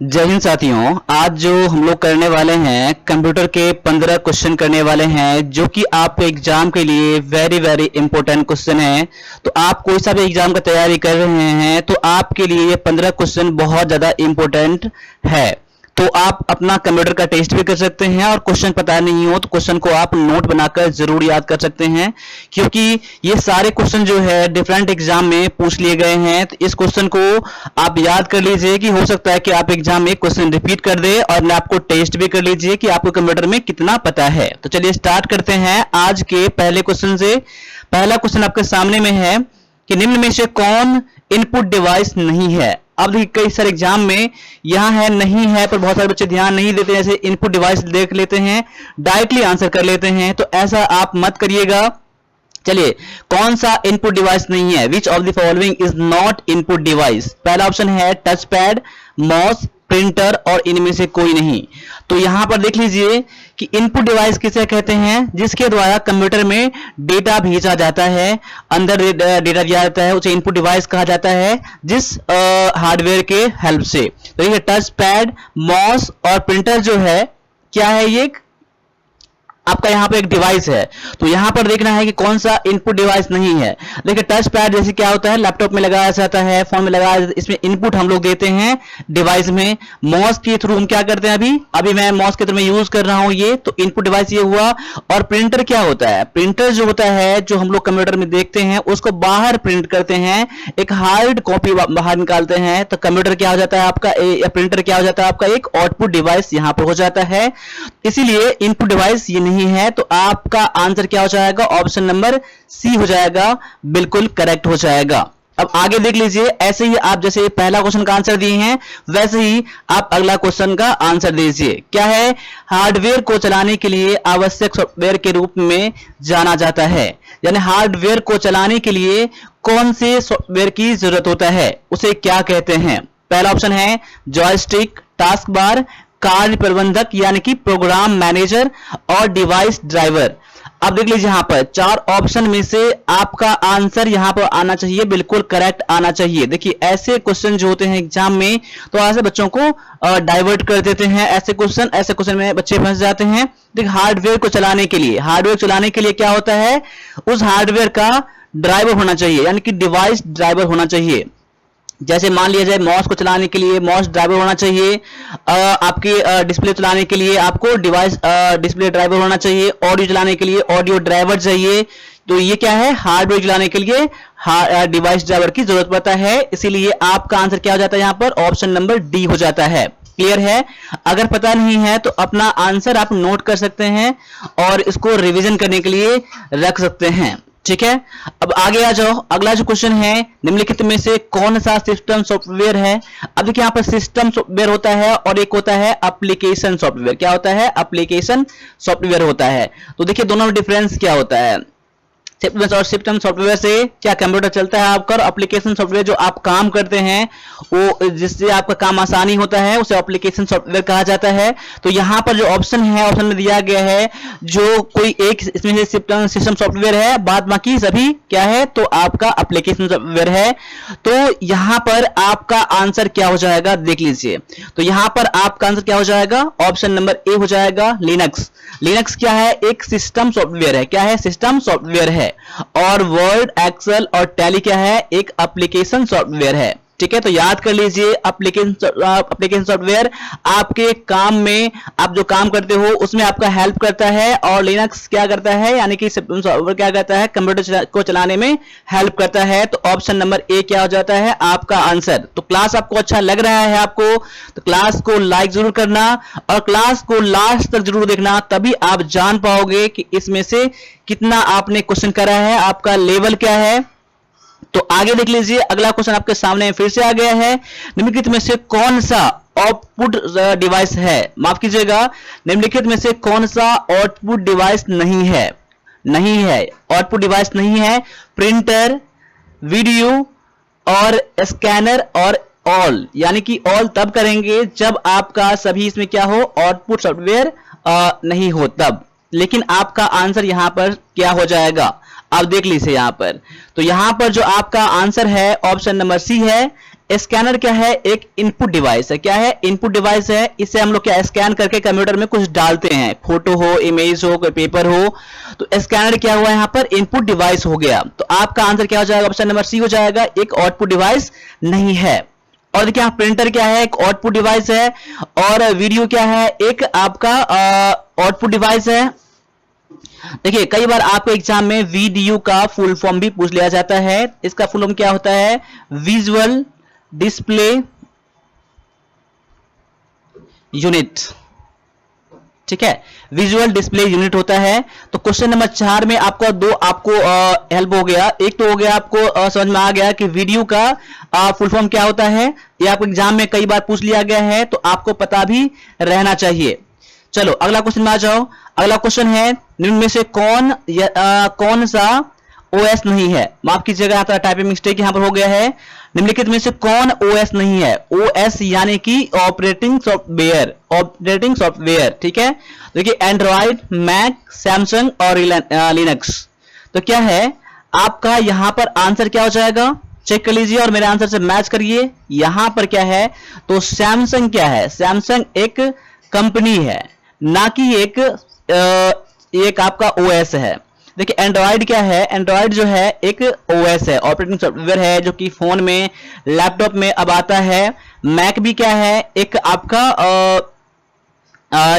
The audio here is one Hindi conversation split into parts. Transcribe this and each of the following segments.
जय हिंद साथियों। आज जो हम लोग करने वाले हैं कंप्यूटर के 15 क्वेश्चन करने वाले हैं जो कि आपके एग्जाम के लिए वेरी वेरी इंपॉर्टेंट क्वेश्चन है। तो आप कोई सा भी एग्जाम का तैयारी कर रहे हैं तो आपके लिए ये 15 क्वेश्चन बहुत ज्यादा इंपॉर्टेंट है। तो आप अपना कंप्यूटर का टेस्ट भी कर सकते हैं और क्वेश्चन पता नहीं हो तो क्वेश्चन को आप नोट बनाकर जरूर याद कर सकते हैं, क्योंकि ये सारे क्वेश्चन जो है डिफरेंट एग्जाम में पूछ लिए गए हैं। तो इस क्वेश्चन को आप याद कर लीजिए कि हो सकता है कि आप एग्जाम में क्वेश्चन रिपीट कर दे, और आपको टेस्ट भी कर लीजिए कि आपको कंप्यूटर में कितना पता है। तो चलिए स्टार्ट करते हैं आज के पहले क्वेश्चन से। पहला क्वेश्चन आपके सामने में है कि निम्न में से कौन इनपुट डिवाइस नहीं है। अब देखिए कई सारे एग्जाम में यहां है नहीं है, पर बहुत सारे बच्चे ध्यान नहीं देते, जैसे इनपुट डिवाइस देख लेते हैं, डायरेक्टली आंसर कर लेते हैं। तो ऐसा आप मत करिएगा। चलिए, कौन सा इनपुट डिवाइस नहीं है? Which of the following is not input device? पहला ऑप्शन है टच पैड, माउस, प्रिंटर और इनमें से कोई नहीं। तो यहां पर देख लीजिए कि इनपुट डिवाइस किसे कहते हैं? जिसके द्वारा कंप्यूटर में डेटा भेजा जाता है, अंदर डेटा दिया जाता है, उसे इनपुट डिवाइस कहा जाता है, जिस हार्डवेयर के हेल्प से। तो ये टच पैड, माउस और प्रिंटर जो है, क्या है? ये आपका यहाँ पे एक डिवाइस है। तो यहाँ पर देखना है कि कौन सा इनपुट डिवाइस नहीं है। देखिए टच पैड जैसे क्या होता है, लैपटॉप में लगाया जाता है, फोन में लगाया जाता है, इसमें इनपुट हम लोग देते हैं डिवाइस में। माउस के थ्रू हम क्या करते हैं, अभी मैं माउस के थ्रू में यूज कर रहा हूं, ये तो इनपुट डिवाइस ये हुआ। और प्रिंटर क्या होता है? प्रिंटर जो होता है, जो हम लोग कंप्यूटर में देखते हैं, उसको बाहर प्रिंट करते हैं, एक हार्ड कॉपी बाहर निकालते हैं। तो कंप्यूटर क्या हो जाता है आपका, या प्रिंटर क्या हो जाता है आपका? एक आउटपुट डिवाइस यहाँ पर हो जाता है। इसीलिए इनपुट डिवाइस ये नहीं है। तो आपका आंसर क्या हो जाएगा? ऑप्शन नंबर सी हो जाएगा, बिल्कुल करेक्ट हो जाएगा। अब आगे देख लीजिए, ऐसे ही आप जैसे पहला क्वेश्चन का आंसर दिए हैं वैसे ही आप अगला क्वेश्चन का आंसर दीजिए। क्या है? हार्डवेयर को चलाने के लिए आवश्यक सॉफ्टवेयर के रूप में जाना जाता है। यानी हार्डवेयर को चलाने के लिए कौन से सॉफ्टवेयर की जरूरत होता है, उसे क्या कहते हैं? पहला ऑप्शन है जॉयस्टिक, टास्क बार, कार्य प्रबंधक यानी कि प्रोग्राम मैनेजर और डिवाइस ड्राइवर। अब देख लीजिए यहाँ पर चार ऑप्शन में से आपका आंसर यहाँ पर आना चाहिए, बिल्कुल करेक्ट आना चाहिए। देखिए ऐसे क्वेश्चन जो होते हैं एग्जाम में, तो ऐसे बच्चों को डाइवर्ट कर देते हैं। ऐसे क्वेश्चन में बच्चे फंस जाते हैं। देखिए हार्डवेयर को चलाने के लिए, हार्डवेयर चलाने के लिए क्या होता है? उस हार्डवेयर का ड्राइवर होना चाहिए, यानी कि डिवाइस ड्राइवर होना चाहिए। जैसे मान लिया जाए माउस को चलाने के लिए माउस ड्राइवर होना चाहिए, आपकी डिस्प्ले चलाने के लिए आपको डिवाइस डिस्प्ले ड्राइवर होना चाहिए, ऑडियो चलाने के लिए ऑडियो ड्राइवर चाहिए। तो ये क्या है? हार्डवेयर चलाने के लिए डिवाइस ड्राइवर की जरूरत पड़ता है। इसीलिए आपका आंसर क्या हो जाता है यहाँ पर? ऑप्शन नंबर डी हो जाता है। क्लियर है? अगर पता नहीं है तो अपना आंसर आप नोट कर सकते हैं और इसको रिवीजन करने के लिए रख सकते हैं। ठीक है, अब आगे आ जाओ। अगला जो क्वेश्चन है, निम्नलिखित में से कौन सा सिस्टम सॉफ्टवेयर है? अब देखिए यहाँ पर सिस्टम सॉफ्टवेयर होता है और एक होता है एप्लीकेशन सॉफ्टवेयर। क्या होता है? एप्लीकेशन सॉफ्टवेयर होता है। तो देखिए दोनों में डिफरेंस क्या होता है। सिस्टम सॉफ्टवेयर से क्या कंप्यूटर चलता है आपका, और एप्लीकेशन सॉफ्टवेयर जो आप काम करते हैं, वो जिससे आपका काम आसानी होता है, उसे एप्लीकेशन सॉफ्टवेयर कहा जाता है। तो यहाँ पर जो ऑप्शन है, ऑप्शन में दिया गया है जो कोई एक इसमें से सिस्टम सॉफ्टवेयर है, बाद बाकी सभी क्या है? तो आपका एप्लीकेशन सॉफ्टवेयर है। तो यहाँ पर आपका आंसर क्या हो जाएगा? देख लीजिए। तो यहाँ पर आपका आंसर क्या हो जाएगा? ऑप्शन नंबर ए हो जाएगा, लिनक्स। लिनक्स क्या है? एक सिस्टम सॉफ्टवेयर है। क्या है? सिस्टम सॉफ्टवेयर है। और वर्ड, एक्सेल और टैली क्या है? एक एप्लीकेशन सॉफ्टवेयर है। ठीक है, तो याद कर लीजिए एप्लीकेशन सॉफ्टवेयर आपके काम में, आप जो काम करते हो उसमें आपका हेल्प करता है, और लिनक्स क्या करता है, यानी कि सॉफ्टवेयर क्या करता है? कंप्यूटर को चलाने में हेल्प करता है। तो ऑप्शन नंबर ए क्या हो जाता है आपका आंसर। तो क्लास आपको अच्छा लग रहा है आपको, तो क्लास को लाइक जरूर करना और क्लास को लास्ट तक जरूर देखना, तभी आप जान पाओगे कि इसमें से कितना आपने क्वेश्चन करा है, आपका लेवल क्या है। तो आगे देख लीजिए, अगला क्वेश्चन आपके सामने फिर से आ गया है। निम्नलिखित में से कौन सा आउटपुट डिवाइस है? माफ कीजिएगा, निम्नलिखित में से कौन सा आउटपुट डिवाइस नहीं है? नहीं है, आउटपुट डिवाइस नहीं है। प्रिंटर, वीडियो और स्कैनर और ऑल, यानी कि ऑल तब करेंगे जब आपका सभी इसमें क्या हो? आउटपुट सॉफ्टवेयर नहीं हो तब। लेकिन आपका आंसर यहां पर क्या हो जाएगा? आप देख लीजिए यहाँ पर। तो यहाँ पर जो आपका आंसर है ऑप्शन नंबर सी है, स्कैनर क्या है? एक इनपुट डिवाइस है। क्या है? इनपुट डिवाइस है। इससे हम लोग क्या स्कैन करके कंप्यूटर में कुछ डालते हैं, फोटो हो, इमेज हो, कोई पेपर हो। तो स्कैनर क्या हुआ यहाँ पर? इनपुट डिवाइस हो गया। तो आपका आंसर क्या हो जाएगा? ऑप्शन नंबर सी हो जाएगा, एक आउटपुट डिवाइस नहीं है। और देखिए प्रिंटर क्या है? एक आउटपुट डिवाइस है। और वीडियो क्या है? एक आपका आउटपुट डिवाइस है। देखिए कई बार आपके एग्जाम में वीडियो का फुल फॉर्म भी पूछ लिया जाता है। इसका फुल फॉर्म क्या होता है? Visual display unit. ठीक है, विजुअल डिस्प्ले यूनिट होता है। तो क्वेश्चन नंबर 4 में आपको दो हेल्प हो गया। एक तो हो गया आपको समझ में आ गया कि वीडियो का फुल फॉर्म क्या होता है। ये आपको एग्जाम में कई बार पूछ लिया गया है, तो आपको पता भी रहना चाहिए। चलो अगला क्वेश्चन में आ जाओ। अगला क्वेश्चन है, निम्न में से कौन सा ओएस नहीं है? माफ कीजिएगा, यहाँ पर टाइपिंग मिस्टेक यहाँ पर हो गया है। निम्नलिखित में से कौन ओएस नहीं है? ओएस यानी कि ऑपरेटिंग सॉफ्टवेयर। ठीक है, देखिए एंड्रॉइड, मैक, सैमसंग और लिनक्स। तो क्या है आपका यहाँ पर आंसर? क्या हो जाएगा? चेक कर लीजिए और मेरे आंसर से मैच करिए। यहां पर क्या है? तो सैमसंग क्या है? सैमसंग एक कंपनी है, ना कि एक आपका ओएस है। देखिए एंड्रॉइड क्या है? एंड्रॉइड जो है एक ओएस है, ऑपरेटिंग सॉफ्टवेयर है, जो कि फोन में, लैपटॉप में अब आता है। मैक भी क्या है? एक आपका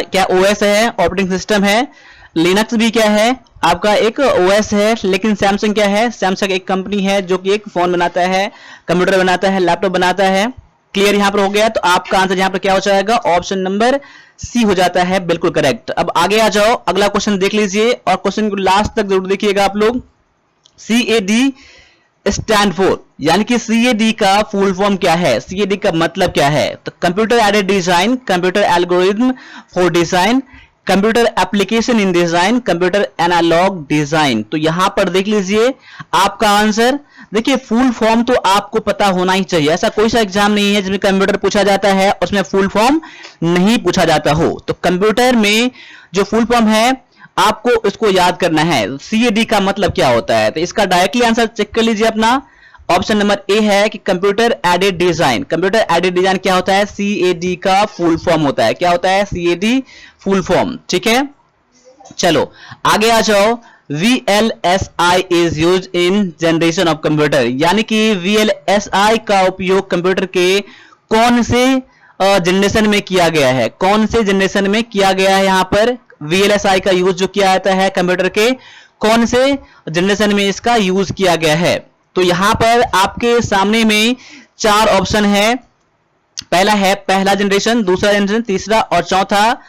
क्या ओएस है, ऑपरेटिंग सिस्टम है। लिनक्स भी क्या है? आपका एक ओएस है। लेकिन सैमसंग क्या है? सैमसंग एक कंपनी है जो कि एक फोन बनाता है, कंप्यूटर बनाता है, लैपटॉप बनाता है। क्लियर यहां पर हो गया। तो आपका आंसर यहां पर क्या हो जाएगा? ऑप्शन नंबर सी हो जाता है, बिल्कुल करेक्ट। अब आगे आ जाओ, अगला क्वेश्चन देख लीजिए और क्वेश्चन को लास्ट तक जरूर देखिएगा आप लोग। CAD स्टैंड फॉर, यानी कि CAD का फुल फॉर्म क्या है? CAD का मतलब क्या है? तो computer aided design, computer algorithm for design, computer application in design, computer analog design. तो यहां पर देख लीजिए आपका आंसर। देखिए फुल फॉर्म तो आपको पता होना ही चाहिए। ऐसा कोई सा एग्जाम नहीं है जिसमें कंप्यूटर पूछा जाता है उसमें फुल फॉर्म नहीं पूछा जाता हो। तो कंप्यूटर में जो फुल फॉर्म है आपको इसको याद करना है। CAD का मतलब क्या होता है? तो इसका डायरेक्टली आंसर चेक कर लीजिए अपना। ऑप्शन नंबर ए है कि computer aided design. Computer aided design क्या होता है? CAD का फुल फॉर्म होता है। क्या होता है? CAD full form. ठीक है, चलो आगे आ जाओ। VLSI is use in generation of computer, यानी कि VLSI का उपयोग कंप्यूटर के कौन से जनरेशन में किया गया है? कौन से जनरेशन में किया गया है? यहां पर VLSI का यूज जो किया जाता है कंप्यूटर के कौन से जनरेशन में इसका यूज किया गया है? तो यहां पर आपके सामने में 4 ऑप्शन है। पहला है पहला जनरेशन, दूसरा जनरेशन, तीसरा और चौथा।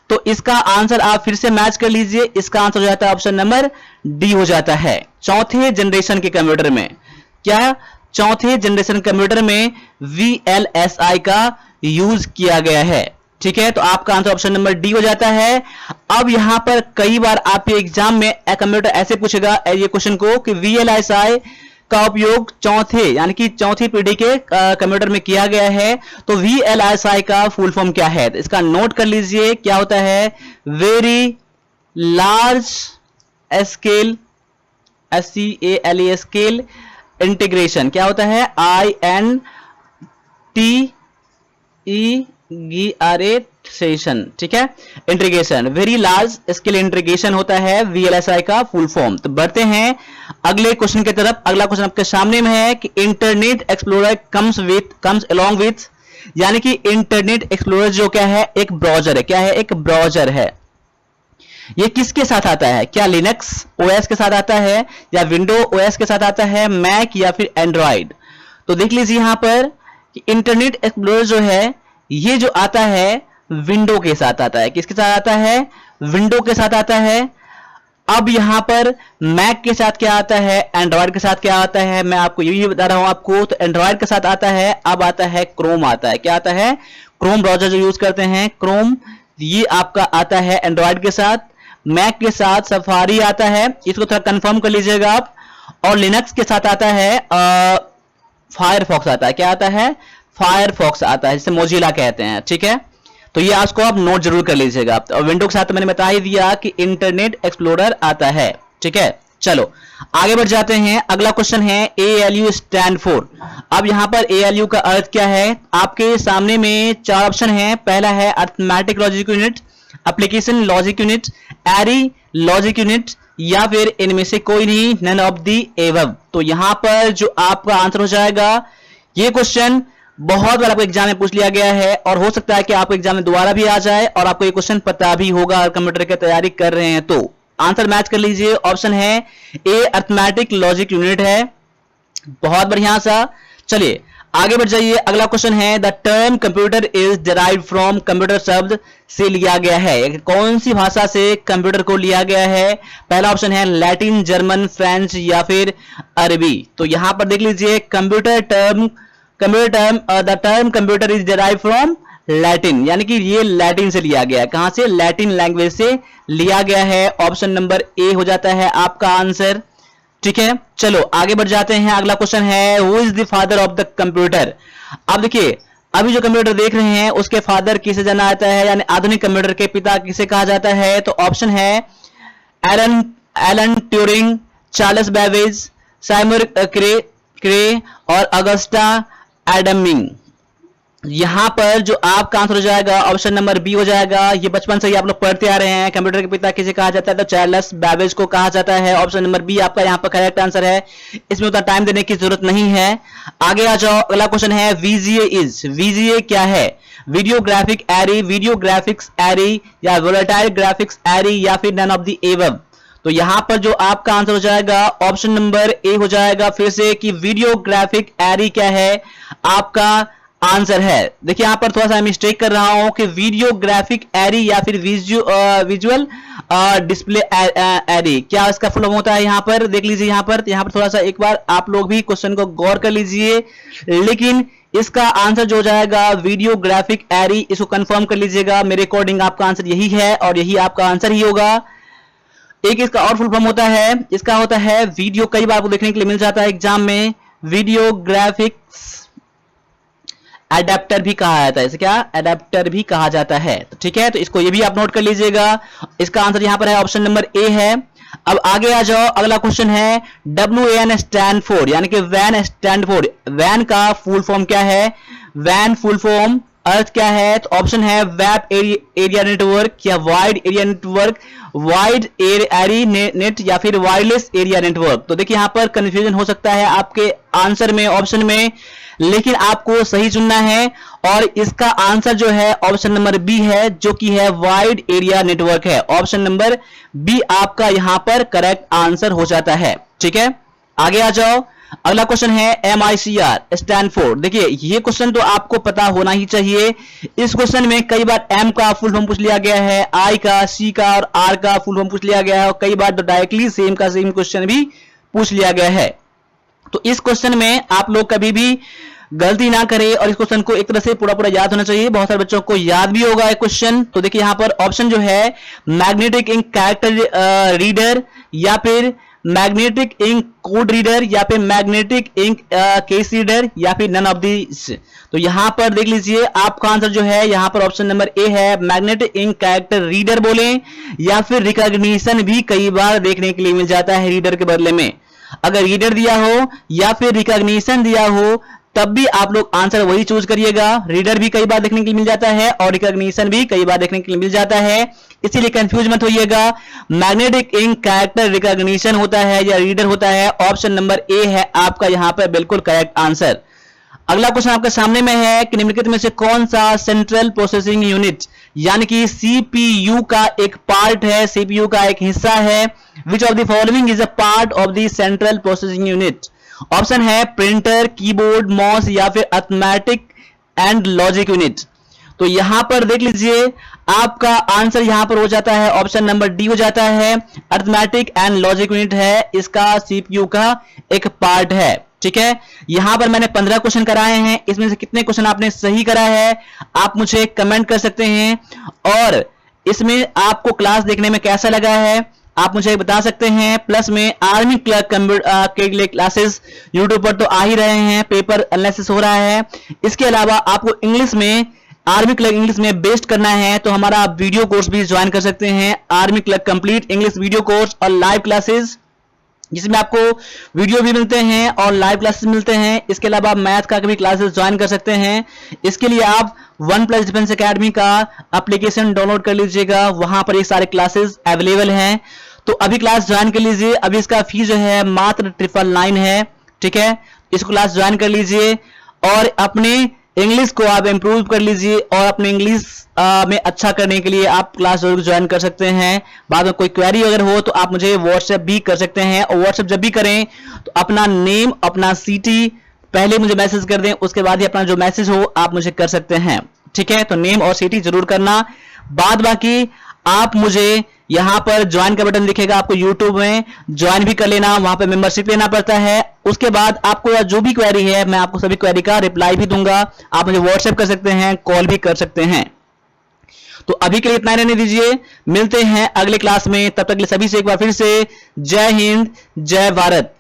तो इसका आंसर आप फिर से मैच कर लीजिए। इसका आंसर हो जाता है ऑप्शन नंबर डी हो जाता है। चौथे जनरेशन के कंप्यूटर में क्या? चौथे जनरेशन कंप्यूटर में VLSI का यूज किया गया है। ठीक है, तो आपका आंसर ऑप्शन नंबर डी हो जाता है। अब यहां पर कई बार आपके एग्जाम में कंप्यूटर ऐसे पूछेगा ये क्वेश्चन को कि VLSI का उपयोग चौथे यानी कि चौथी पीढ़ी के कंप्यूटर में किया गया है। तो VLSI का फुल फॉर्म क्या है? इसका नोट कर लीजिए। क्या होता है? Very large scale, SCALE scale integration. क्या होता है? INTEGRA session. ठीक है, integration, very large scale integration होता है VLSI का फुल फॉर्म। तो बढ़ते हैं अगले क्वेश्चन की तरफ। अगला क्वेश्चन आपके सामने में है कि internet explorer comes along with, यानी कि इंटरनेट एक्सप्लोरर जो क्या है? एक ब्राउजर है। क्या है? एक ब्राउजर है। ये किसके साथ आता है? क्या लिनक्स OS के साथ आता है, या विंडो OS के साथ आता है, मैक या फिर एंड्रॉइड? तो देख लीजिए यहां पर कि इंटरनेट एक्सप्लोरर जो है ये जो आता है विंडो के साथ आता है। किसके साथ आता है? विंडो के साथ आता है। अब यहां पर मैक के साथ क्या आता है? एंड्रॉइड के साथ क्या आता है? मैं आपको ये भी बता रहा हूं आपको। तो एंड्रॉइड के साथ आता है, अब आता है क्रोम आता है। क्या आता है? क्रोम ब्राउजर जो यूज करते हैं क्रोम, ये आपका आता है एंड्रॉइड के साथ। मैक के साथ सफारी आता है, इसको थोड़ा कंफर्म कर लीजिएगा आप। और लिनक्स के साथ आता है फायरफॉक्स आता है। क्या आता है? फायरफॉक्स आता है, जिसे मोजिला कहते हैं। ठीक है, तो ये आज को आप नोट जरूर कर लीजिएगा। और विंडो के साथ मैंने बता ही दिया कि इंटरनेट एक्सप्लोरर आता है। ठीक है, चलो आगे बढ़ जाते हैं। अगला क्वेश्चन है ALU स्टैंड फॉर। अब यहां पर ALU का अर्थ क्या है? आपके सामने में चार ऑप्शन है। पहला है arithmetic logic unit, application logic unit, array logic unit, या फिर इनमें से कोई नहीं, नन ऑफ दी एबव। तो यहां पर जो आपका आंसर हो जाएगा, ये क्वेश्चन बहुत बार आपको एग्जाम में पूछ लिया गया है और हो सकता है कि आपको एग्जाम में दोबारा भी आ जाए और आपको ये क्वेश्चन पता भी होगा अगर कंप्यूटर की तैयारी कर रहे हैं तो। आंसर मैच कर लीजिए। ऑप्शन है ए अरिथमेटिक लॉजिक यूनिट है। बहुत बढ़िया सा। चलिए आगे बढ़ जाइए। अगला क्वेश्चन है the term computer is derived from. Computer शब्द से लिया गया है, कौन सी भाषा से कंप्यूटर को लिया गया है? पहला ऑप्शन है लैटिन, जर्मन, फ्रेंच या फिर अरबी। तो यहां पर देख लीजिए the term computer is derived from Latin, यानी कि ये लैटिन से लिया गया है। कहां से? लैटिन लैंग्वेज से लिया गया है। ऑप्शन नंबर ए हो जाता है आपका आंसर। ठीक है, चलो आगे बढ़ जाते हैं। अगला क्वेश्चन है who is the father of the computer. अब देखिए, अभी जो कंप्यूटर देख रहे हैं उसके फादर किसे जाना जाता है, यानी आधुनिक कंप्यूटर के पिता किसे कहा जाता है? तो ऑप्शन है Alan Turing, Charles Babbage, Simon Cray और अगस्टा एडमिंग। यहां पर जो आपका आंसर हो जाएगा ऑप्शन नंबर बी हो जाएगा। ये बचपन से ही आप लोग पढ़ते आ रहे हैं। कंप्यूटर के पिता किसे कहा जाता है? तो चार्ल्स बेबेज को कहा जाता है। ऑप्शन नंबर बी आपका यहां पर करेक्ट आंसर है। इसमें उतना टाइम देने की जरूरत नहीं है। आगे आ जाओ। अगला क्वेश्चन है VGA क्या है? वीडियो ग्राफिक एरी, वीडियो ग्राफिक्स एरी या वोलेटाइल ग्राफिक्स एरी या फिर नन ऑफ द एबव। तो यहां पर जो आपका आंसर हो जाएगा ऑप्शन नंबर ए हो जाएगा फिर से कि वीडियो ग्राफिक एरी क्या है आपका आंसर है। देखिए यहां पर थोड़ा सा मिस्टेक कर रहा हूं कि वीडियो ग्राफिक एरी या फिर विजुअल डिस्प्ले एरी, क्या इसका फुल फॉर्म होता है? यहां पर देख लीजिए। यहां पर थोड़ा सा एक बार आप लोग भी क्वेश्चन को गौर कर लीजिए, लेकिन इसका आंसर जो जाएगा वीडियो ग्राफिक एरी, इसको कंफर्म कर लीजिएगा। मेरे अकॉर्डिंग आपका आंसर यही है और यही आपका आंसर ही होगा। एक इसका और फुल फॉर्म होता है, इसका होता है वीडियो, कई बार आपको देखने के लिए मिल जाता है एग्जाम में, वीडियो ग्राफिक्स एडेप्टर भी कहा जाता है। इसे क्या? एडेप्टर भी कहा जाता है। तो ठीक है, तो इसको ये भी आप नोट कर लीजिएगा। इसका आंसर यहां पर है ऑप्शन नंबर ए है। अब आगे आ जाओ। अगला क्वेश्चन है WAN स्टैंड फॉर, यानी कि वैन स्टैंड फॉर। वैन का फुल फॉर्म क्या है? वैन फुल फॉर्म अर्थ क्या है? तो ऑप्शन है वेब एरिया नेटवर्क या wide area network, wide area net या फिर वायरलेस एरिया नेटवर्क। तो देखिए यहां पर कंफ्यूजन हो सकता है आपके आंसर में, ऑप्शन में, लेकिन आपको सही चुनना है और इसका आंसर जो है ऑप्शन नंबर बी है, जो कि है वाइड एरिया नेटवर्क है। ऑप्शन नंबर बी आपका यहां पर करेक्ट आंसर हो जाता है। ठीक है, आगे आ जाओ। अगला क्वेश्चन है MICR स्टैंड फॉर। देखिए ये क्वेश्चन तो आपको पता होना ही चाहिए। इस क्वेश्चन में कई बार M का फुल फॉर्म पूछ लिया गया है, I का, C का और R का फुल फॉर्म पूछ लिया गया है और कई बार तो डायरेक्टली सेम का सेम क्वेश्चन भी पूछ लिया गया है। तो इस क्वेश्चन में आप लोग कभी भी गलती ना करें और इस क्वेश्चन को एक तरह से पूरा याद होना चाहिए। बहुत सारे बच्चों को याद भी होगा एक क्वेश्चन। तो देखिए यहां पर ऑप्शन जो है मैग्नेटिक इंक कैरेक्टर रीडर या फिर मैग्नेटिक इंक कोड रीडर या फिर मैग्नेटिक इंक केस रीडर या फिर नन ऑफ दिस। तो यहां पर देख लीजिए आपका आंसर जो है यहां पर ऑप्शन नंबर ए है। मैग्नेटिक इंक कैरेक्टर रीडर बोले या फिर रिकॉग्निशन भी कई बार देखने के लिए मिल जाता है रीडर के बदले में। अगर रीडर दिया हो या फिर रिकॉग्निशन दिया हो तब भी आप लोग आंसर वही चूज करिएगा। रीडर भी कई बार देखने के लिए मिल जाता है और रिकॉग्निशन भी कई बार देखने के लिए मिल जाता है, इसीलिए कंफ्यूज मत होइएगा। मैग्नेटिक इंक कैरेक्टर रिकॉग्निशन होता है या रीडर होता है। ऑप्शन नंबर ए है आपका यहां पर बिल्कुल करेक्ट आंसर। अगला क्वेश्चन आपके सामने में है कि निम्नलिखित में से कौन सा सेंट्रल प्रोसेसिंग यूनिट यानी कि CPU का एक पार्ट है, CPU का एक हिस्सा है। Which of the following is a part of the central processing unit? Option है प्रिंटर, कीबोर्ड, माउस या फिर अरिथमेटिक एंड लॉजिक यूनिट। तो यहां पर देख लीजिए आपका आंसर यहां पर हो जाता है ऑप्शन नंबर डी हो जाता है। अरिथमेटिक एंड लॉजिक यूनिट है, इसका CPU का एक पार्ट है। ठीक है, यहां पर मैंने 15 क्वेश्चन कराए हैं, इसमें से कितने क्वेश्चन आपने सही करा है आप मुझे कमेंट कर सकते हैं और इसमें आपको क्लास देखने में कैसा लगा है आप मुझे बता सकते हैं। प्लस में आर्मी क्लर्क के लिए क्लासेस यूट्यूब पर तो आ ही रहे हैं, पेपर एनालिसिस हो रहा है। इसके अलावा आपको इंग्लिश में आर्मी क्लर्क इंग्लिश में बेस्ट करना है तो हमारा वीडियो कोर्स भी ज्वाइन कर सकते हैं, army clerk complete English video course और लाइव क्लासेस जिसमें आपको वीडियो भी मिलते हैं और लाइव क्लासेस मिलते हैं। इसके अलावा आप मैथ का भी क्लासेस ज्वाइन कर सकते हैं। इसके लिए आप वन प्लस डिफेंस एकेडमी का एप्लीकेशन डाउनलोड कर लीजिएगा, वहां पर ये सारे क्लासेस अवेलेबल हैं। तो अभी क्लास ज्वाइन कर लीजिए। अभी इसका फीस जो है मात्र 999 है, ठीक है। इस क्लास ज्वाइन कर लीजिए और अपने इंग्लिश को आप इंप्रूव कर लीजिए और अपने इंग्लिश में अच्छा करने के लिए आप क्लास जरूर ज्वाइन कर सकते हैं। बाद में कोई क्वेरी अगर हो तो आप मुझे व्हाट्सएप भी कर सकते हैं, और व्हाट्सएप जब भी करें तो अपना नेम, अपना सिटी पहले मुझे मैसेज कर दें, उसके बाद ही अपना जो मैसेज हो आप मुझे कर सकते हैं, ठीक है। तो नेम और सिटी जरूर करना। बाद बाकी आप मुझे यहां पर ज्वाइन का बटन दिखेगा आपको यूट्यूब में, ज्वाइन भी कर लेना, वहां पे मेंबरशिप लेना पड़ता है। उसके बाद आपको जो भी क्वेरी है मैं आपको सभी क्वेरी का रिप्लाई भी दूंगा। आप मुझे व्हाट्सएप कर सकते हैं, कॉल भी कर सकते हैं। तो अभी के लिए इतना ही रहने दीजिए, मिलते हैं अगले क्लास में। तब तक के लिए सभी से एक बार फिर से जय हिंद, जय भारत।